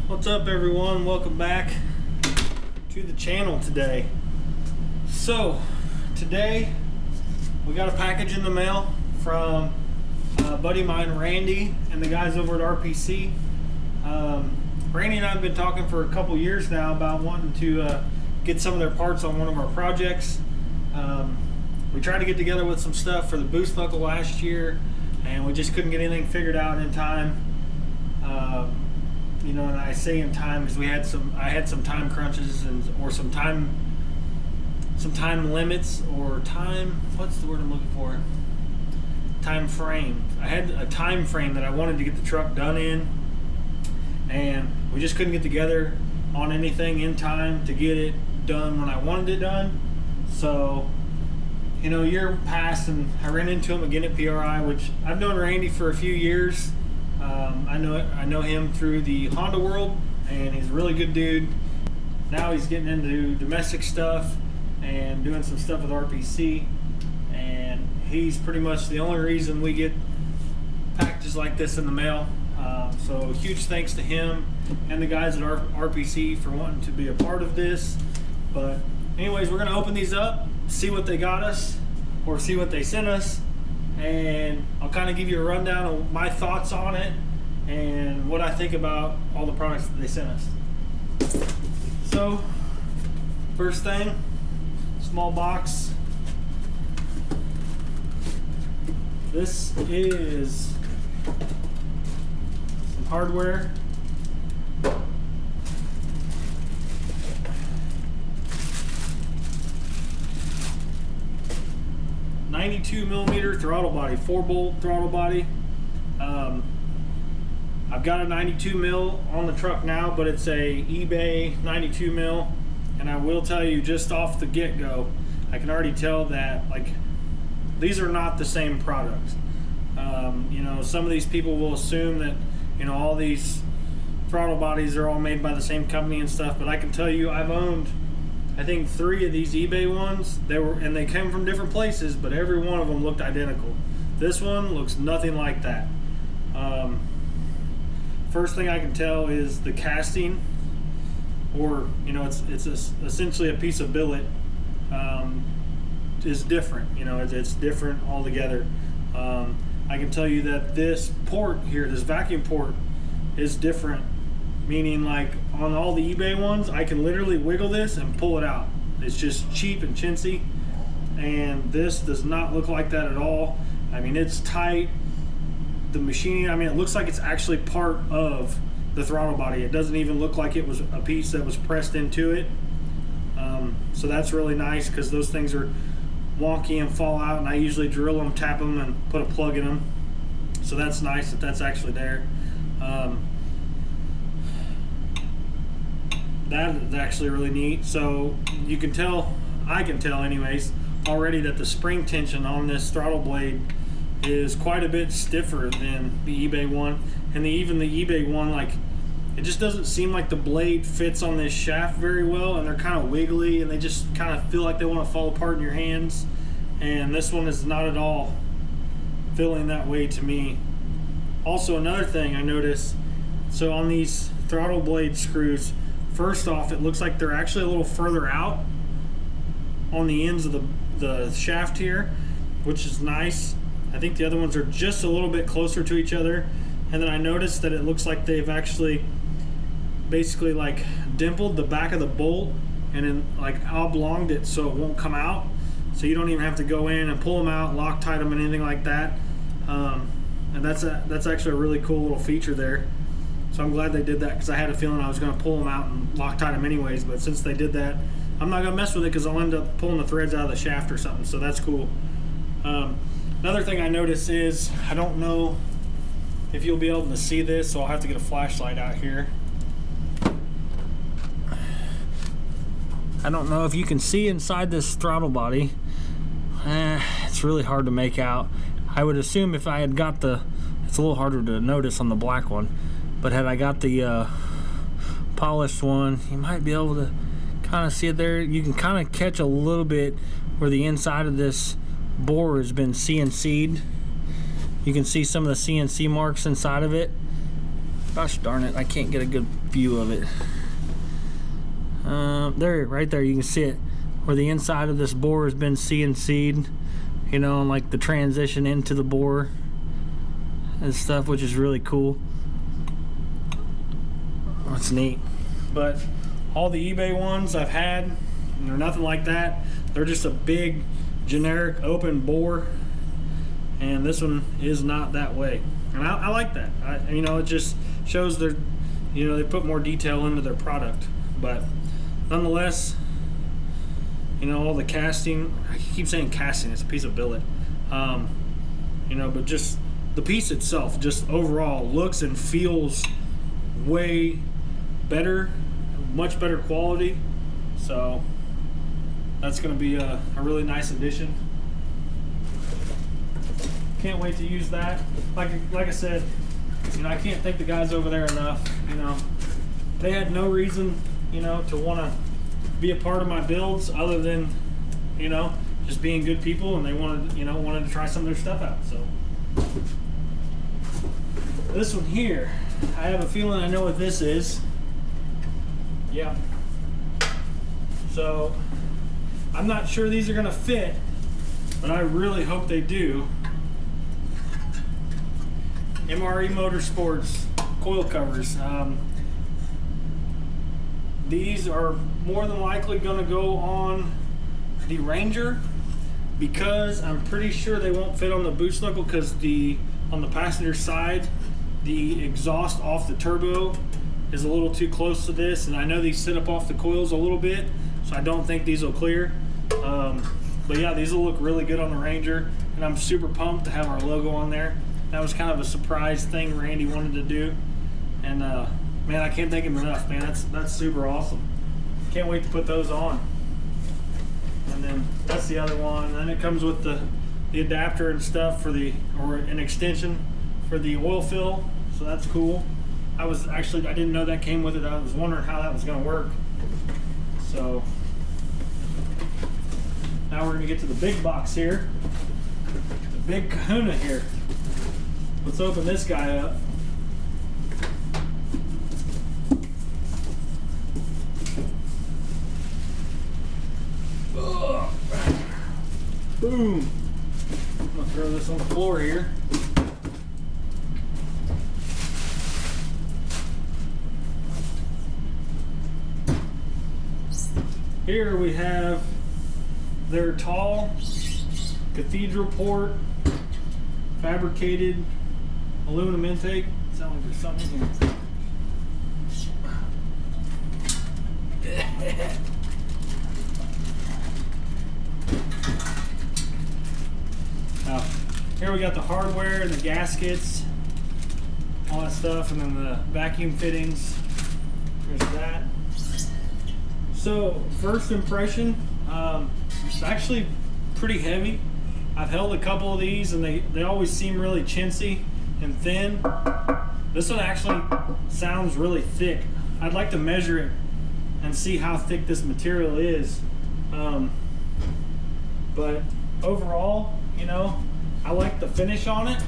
What's up, everyone? Welcome back to the channel today. So today we got a package in the mail from a buddy of mine, Randy, and the guys over at RPC. Randy and I have been talking for a couple years now about wanting to get some of their parts on one of our projects. We tried to get together with some stuff for the boost knuckle last year, and we just couldn't get anything figured out in time. You know, and I say in time because I had some time crunches or some time limits, or what's the word I'm looking for? Time frame. I had a time frame that I wanted to get the truck done in, and we just couldn't get together on anything in time to get it done when I wanted it done. So, you know, a year passed and I ran into him again at PRI, which I've known Randy for a few years. I know him through the Honda world, and he's a really good dude. Now he's getting into domestic stuff and doing some stuff with RPC, and he's pretty much the only reason we get packages like this in the mail. So huge thanks to him and the guys at RPC for wanting to be a part of this. But anyways, we're going to open these up, see what they got us, or see what they sent us, and I'll kind of give you a rundown of my thoughts on it and what I think about all the products that they sent us. So, first thing, small box. This is some hardware. .92mm throttle body, 4-bolt throttle body. I've got a 92mm on the truck now, but it's a eBay 92mm, and I will tell you just off the get-go, I can already tell that like these are not the same product. You know, some of these people will assume that, you know, all these throttle bodies are all made by the same company and stuff, but I can tell you I've owned, I think, 3 of these eBay ones. They came from different places, but every one of them looked identical. This one looks nothing like that. First thing I can tell is the casting, or, you know, it's essentially a piece of billet, is different. You know, it's different altogether. I can tell you that this port here, this vacuum port, is different. Meaning, like, on all the eBay ones, I can literally wiggle this and pull it out. It's just cheap and chintzy, and this does not look like that at all. I mean, it's tight. The machining, I mean, it looks like it's actually part of the throttle body. It doesn't even look like it was a piece that was pressed into it. So that's really nice, because those things are wonky and fall out, and I usually drill them, tap them, and put a plug in them. So that's nice that that's actually there. That is actually really neat. So you can tell, I can tell anyways, already that the spring tension on this throttle blade is quite a bit stiffer than the eBay one. And even the eBay one, like, it just doesn't seem like the blade fits on this shaft very well, and they're kind of wiggly, and they just kind of feel like they want to fall apart in your hands. And this one is not at all feeling that way to me. Also, another thing I noticed, so on these throttle blade screws, first off, it looks like they're actually a little further out on the ends of the shaft here, which is nice. I think the other ones are just a little bit closer to each other. And then I noticed that it looks like they've actually basically like dimpled the back of the bolt and then like oblonged it so it won't come out. So you don't even have to go in and pull them out, Loctite them, and anything like that. And that's actually a really cool little feature there. So I'm glad they did that, because I had a feeling I was going to pull them out and Loctite them anyways. But since they did that, I'm not going to mess with it, because I'll end up pulling the threads out of the shaft or something. So that's cool. Another thing I noticed is, I don't know if you'll be able to see this, so I'll have to get a flashlight out here. I don't know if you can see inside this throttle body. It's really hard to make out. I would assume if I had got it's a little harder to notice on the black one, but had I got the polished one, you might be able to kind of see it there. You can kind of catch a little bit where the inside of this bore has been CNC'd. You can see some of the CNC marks inside of it. Gosh darn it, I can't get a good view of it. There, right there, you can see it, where the inside of this bore has been CNC'd, you know, and like the transition into the bore and stuff, which is really cool. That's neat. But all the eBay ones I've had, they're nothing like that. They're just a big generic open bore, and this one is not that way, and I like that. You know, it just shows their, you know, they put more detail into their product. But nonetheless, you know, all the casting, I keep saying casting, it's a piece of billet, you know, but just the piece itself just overall looks and feels way better, much better quality. So that's going to be a really nice addition. Can't wait to use that. Like I said, you know, I can't thank the guys over there enough. You know, they had no reason, you know, to want to be a part of my builds other than, you know, just being good people, and they wanted, you know, wanted to try some of their stuff out. So this one here, I have a feeling I know what this is. Yeah. So I'm not sure these are gonna fit, but I really hope they do. MRE Motorsports coil covers. These are more than likely gonna go on the Ranger, because I'm pretty sure they won't fit on the boot knuckle, because on the passenger side, the exhaust off the turbo is a little too close to this, and I know these sit up off the coils a little bit, so I don't think these will clear. But yeah, these will look really good on the Ranger, and I'm super pumped to have our logo on there. That was kind of a surprise thing Randy wanted to do, and man, I can't thank him enough, man. That's super awesome. Can't wait to put those on. And then that's the other one, and then it comes with the adapter and stuff for or an extension for the oil fill, so that's cool. I didn't know that came with it. I was wondering how that was going to work. So now we're going to get to the big box here, the big kahuna here. Let's open this guy up. Oh, boom. I'm going to throw this on the floor here. Here we have their tall cathedral port fabricated aluminum intake. Sounds like there's something here. Now, here we got the hardware and the gaskets, all that stuff, and then the vacuum fittings. There's that. So, first impression, it's actually pretty heavy. I've held a couple of these, and they always seem really chintzy and thin. This one actually sounds really thick. I'd like to measure it and see how thick this material is. But overall, you know, I like the finish on it.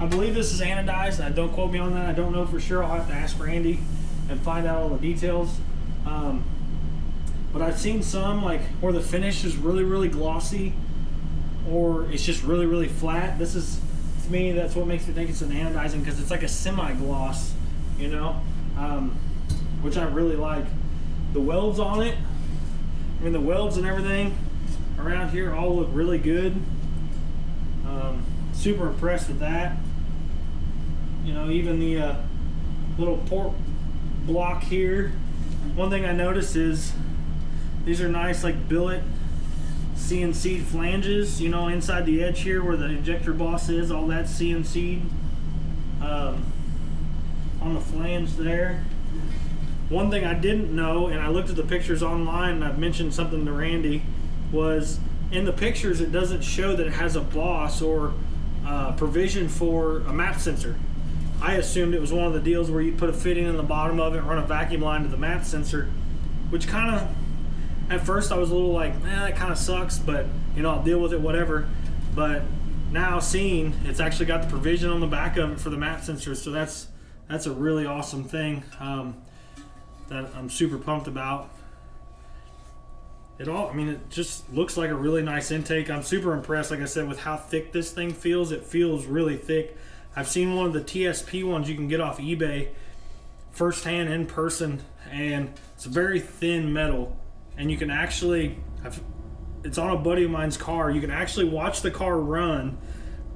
I believe this is anodized. Don't quote me on that. I don't know for sure. I'll have to ask Randy and find out all the details. But I've seen some like where the finish is really, really glossy, or it's just really, really flat. This is, to me, that's what makes me think it's an anodizing, because it's like a semi-gloss, you know, which I really like. The welds on it, I mean, the welds and everything around here all look really good. Super impressed with that. You know, even the little port block here. One thing I noticed is these are nice, like billet CNC flanges, you know, inside the edge here where the injector boss is, all that CNC'd on the flange there. One thing I didn't know, and I looked at the pictures online, and I've mentioned something to Randy, was in the pictures it doesn't show that it has a boss or provision for a map sensor. I assumed it was one of the deals where you put a fitting in the bottom of it, run a vacuum line to the map sensor, which kind of, at first I was a little like, that kind of sucks, but you know, I'll deal with it, whatever. But now seeing it's actually got the provision on the back of it for the map sensors, so that's a really awesome thing that I'm super pumped about. I mean, it just looks like a really nice intake. I'm super impressed, like I said, with how thick this thing feels. It feels really thick. I've seen one of the TSP ones you can get off eBay firsthand in person, and it's very thin metal, and you can actually, it's on a buddy of mine's car, you can actually watch the car run,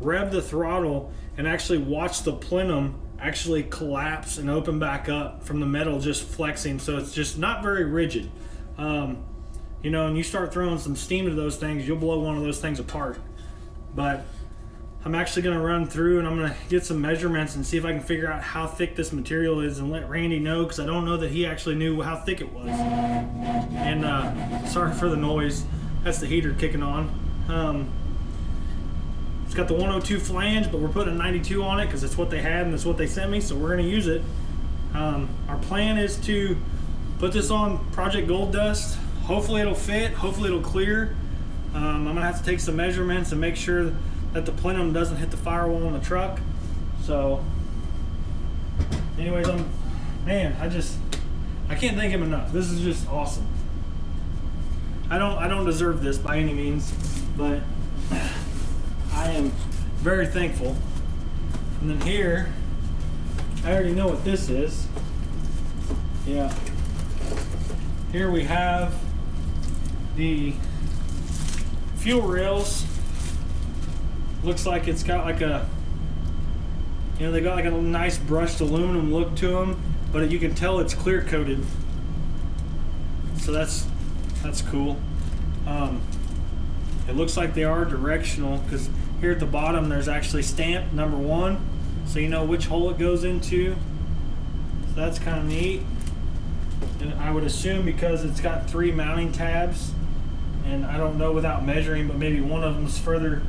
rev the throttle, and actually watch the plenum actually collapse and open back up from the metal just flexing. So it's just not very rigid. You know, and you start throwing some steam to those things, you'll blow one of those things apart. But I'm actually going to run through and I'm going to get some measurements and see if I can figure out how thick this material is and let Randy know, because I don't know that he actually knew how thick it was. And sorry for the noise, that's the heater kicking on. It's got the 102 flange, but we're putting a 92 on it because it's what they had and it's what they sent me, so we're going to use it. Our plan is to put this on Project Gold Dust. Hopefully it'll fit, hopefully it'll clear. I'm gonna have to take some measurements and make sure that the plenum doesn't hit the firewall in the truck. So anyways, I can't thank him enough. This is just awesome. I don't deserve this by any means, but I am very thankful. And then here, I already know what this is. Yeah. Here we have the fuel rails. Looks like it's got like a, you know, they got like a nice brushed aluminum look to them, but you can tell it's clear coated. So that's cool. It looks like they are directional, because here at the bottom there's actually stamped number 1, so you know which hole it goes into. So that's kind of neat. And I would assume because it's got 3 mounting tabs, and I don't know without measuring, but maybe one of them's further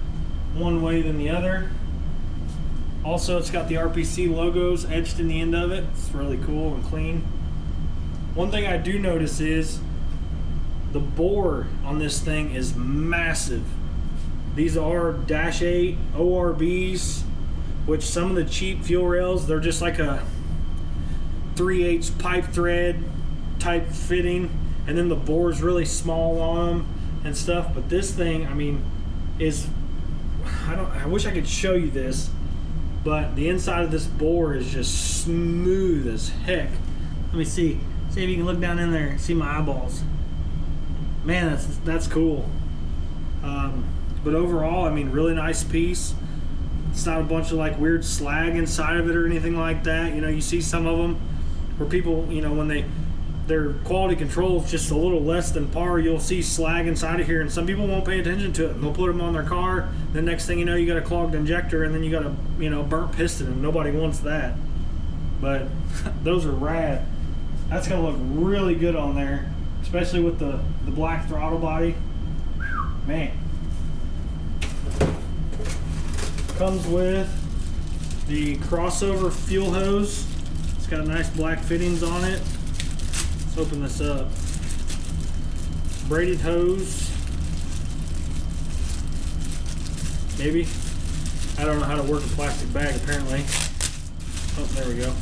one way than the other. Also, it's got the RPC logos etched in the end of it. It's really cool and clean. One thing I do notice is the bore on this thing is massive. These are -8 ORBs, which some of the cheap fuel rails, they're just like a 3/8 pipe thread type fitting, and then the bore is really small on them and stuff. But this thing, I mean, is, I wish I could show you this, but the inside of this bore is just smooth as heck. Let me see if you can look down in there and see my eyeballs. Man, that's cool. But overall, I mean, really nice piece. It's not a bunch of like weird slag inside of it or anything like that. You know, you see some of them where people, you know, when their quality control is just a little less than par, you'll see slag inside of here, and some people won't pay attention to it. They'll put them on their car. The next thing you know, you got a clogged injector, and then you got a, you know, burnt piston, and nobody wants that. But those are rad. That's gonna look really good on there, especially with the black throttle body. Man. Comes with the crossover fuel hose. It's got nice black fittings on it. Let's open this up. Braided hose. Maybe. I don't know how to work a plastic bag apparently. Oh, there we go.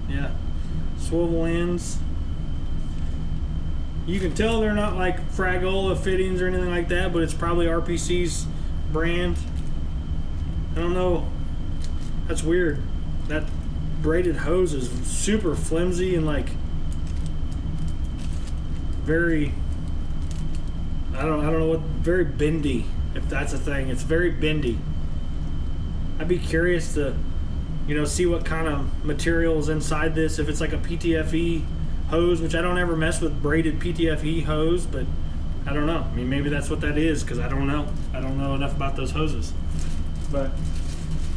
Yeah. Swivel ends. You can tell they're not like Fragola fittings or anything like that, but it's probably RPC's brand. I don't know. That's weird. That braided hose is super flimsy and like very, I don't know what, very bendy, if that's a thing. It's very bendy. I'd be curious to, you know, see what kind of material is inside this. If it's like a PTFE hose, which I don't ever mess with braided PTFE hose, but I don't know. I mean, maybe that's what that is, because I don't know. I don't know enough about those hoses. But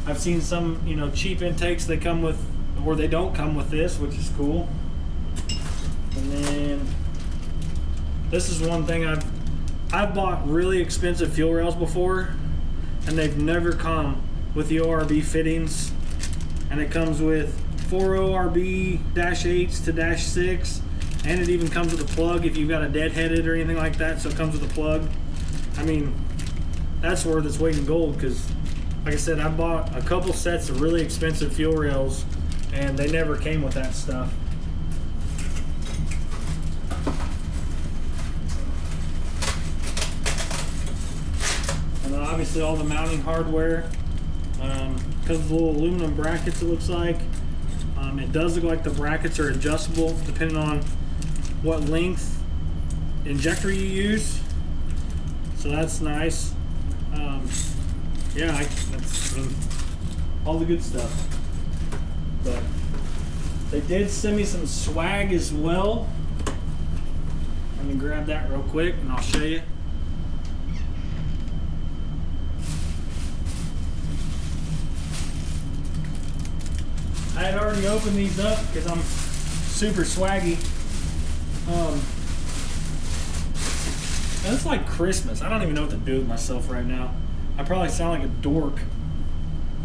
I've seen some, you know, cheap intakes they come with, or they don't come with this, which is cool. And then this is one thing I've bought really expensive fuel rails before, and they've never come with the ORB fittings. And it comes with 4 ORB -8s to -6, And it even comes with a plug if you've got a deadheaded or anything like that, so it comes with a plug. I mean, that's worth its weight in gold, because like I said, I bought a couple sets of really expensive fuel rails and they never came with that stuff. And then obviously all the mounting hardware, because of the little aluminum brackets, it looks like. It does look like the brackets are adjustable depending on what length injector you use, so that's nice. Yeah, that's all the good stuff. But they did send me some swag as well. Let me grab that real quick and I'll show you. I had already opened these up because I'm super swaggy. And it's like Christmas. I don't even know what to do with myself right now. I probably sound like a dork.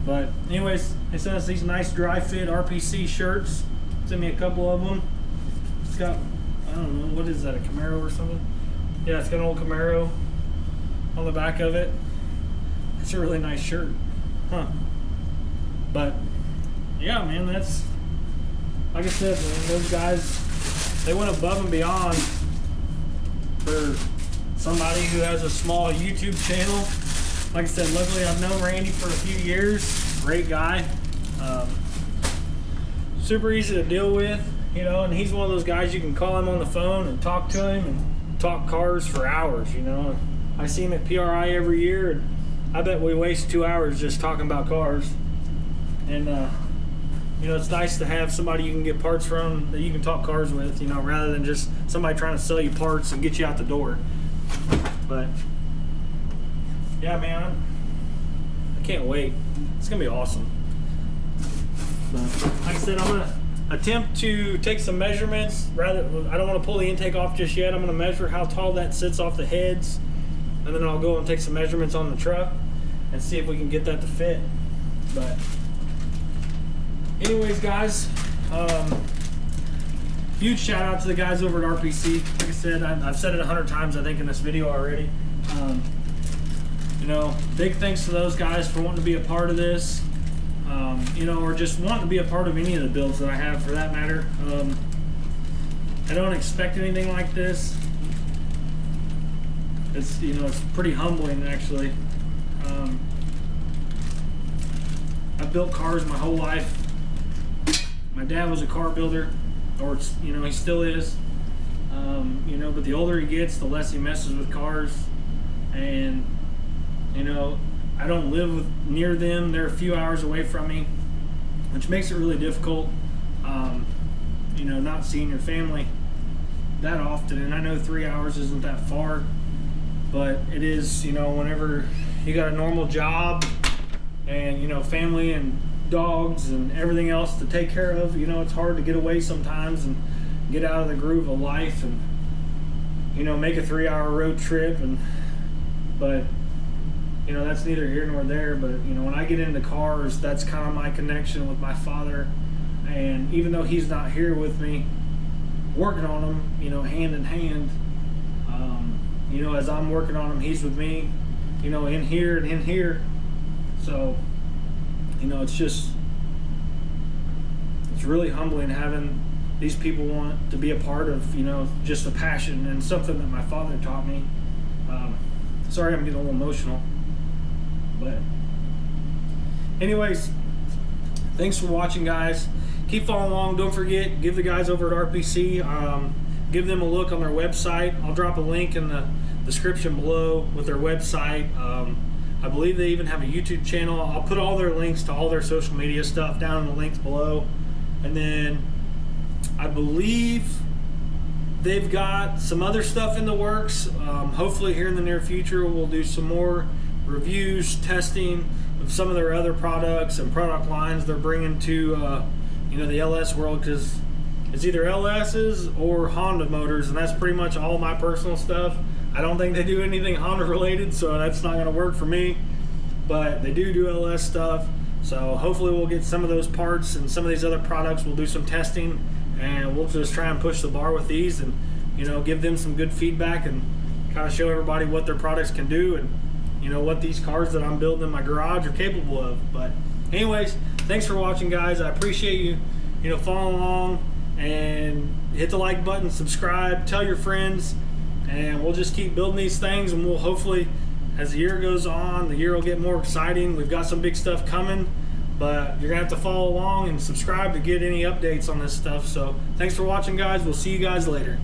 But anyways, it says these nice dry fit RPC shirts. Sent me a couple of them. It's got, I don't know, what is that, a Camaro or something? Yeah, it's got an old Camaro on the back of it. It's a really nice shirt. Huh. But yeah, man, that's, like I said, man, those guys, they went above and beyond for somebody who has a small YouTube channel. Like I said, luckily I've known Randy for a few years. Great guy. Super easy to deal with, you know, and he's one of those guys you can call him on the phone and talk to him and talk cars for hours, you know. I see him at PRI every year, and I bet we waste 2 hours just talking about cars. And you know, it's nice to have somebody you can get parts from that you can talk cars with, you know, rather than just somebody trying to sell you parts and get you out the door. But yeah, man, I can't wait. It's gonna be awesome. But like I said, I'm gonna attempt to take some measurements. I don't want to pull the intake off just yet. I'm gonna measure how tall that sits off the heads, and then I'll go and take some measurements on the truck and see if we can get that to fit. But anyways, guys, huge shout out to the guys over at RPC. Like I said, I've said it 100 times, I think, in this video already. You know, big thanks to those guys for wanting to be a part of this, you know, or just wanting to be a part of any of the builds that I have, for that matter. I don't expect anything like this. It's, you know, it's pretty humbling, actually. I've built cars my whole life. My dad was a car builder, or it's, you know, he still is. You know, but the older he gets, the less he messes with cars. And you know, I don't live near them. They're a few hours away from me, which makes it really difficult. You know, not seeing your family that often. And I know 3 hours isn't that far, but it is, you know, whenever you got a normal job and, you know, family and dogs and everything else to take care of, you know, it's hard to get away sometimes and get out of the groove of life and, you know, make a 3-hour road trip. But you know, that's neither here nor there. But you know, when I get into cars, that's kind of my connection with my father. And even though he's not here with me working on them, you know, hand in hand, you know, as I'm working on them, he's with me, you know, in here and in here. So you know, it's really humbling having these people want to be a part of, you know, just a passion and something that my father taught me. Sorry, I'm getting a little emotional. But anyways, thanks for watching, guys. Keep following along. Don't forget, give the guys over at RPC, give them a look on their website. I'll drop a link in the description below with their website. I believe they even have a YouTube channel. I'll put all their links to all their social media stuff down in the links below. And then I believe they've got some other stuff in the works. Hopefully here in the near future we'll do some more reviews, testing of some of their other products and product lines they're bringing to you know, the LS world, because it's either LS's or Honda motors, and that's pretty much all my personal stuff. I don't think they do anything Honda related, so that's not going to work for me, but they do LS stuff. So hopefully we'll get some of those parts and some of these other products. We'll do some testing and we'll just try and push the bar with these, and you know, give them some good feedback and kind of show everybody what their products can do, and you know, what these cars that I'm building in my garage are capable of. But anyways, thanks for watching, guys. I appreciate you, you know, following along, and hit the like button, subscribe, tell your friends, and we'll just keep building these things, and we'll hopefully, as the year goes on, the year will get more exciting. We've got some big stuff coming, but you're gonna have to follow along and subscribe to get any updates on this stuff. So thanks for watching, guys. We'll see you guys later.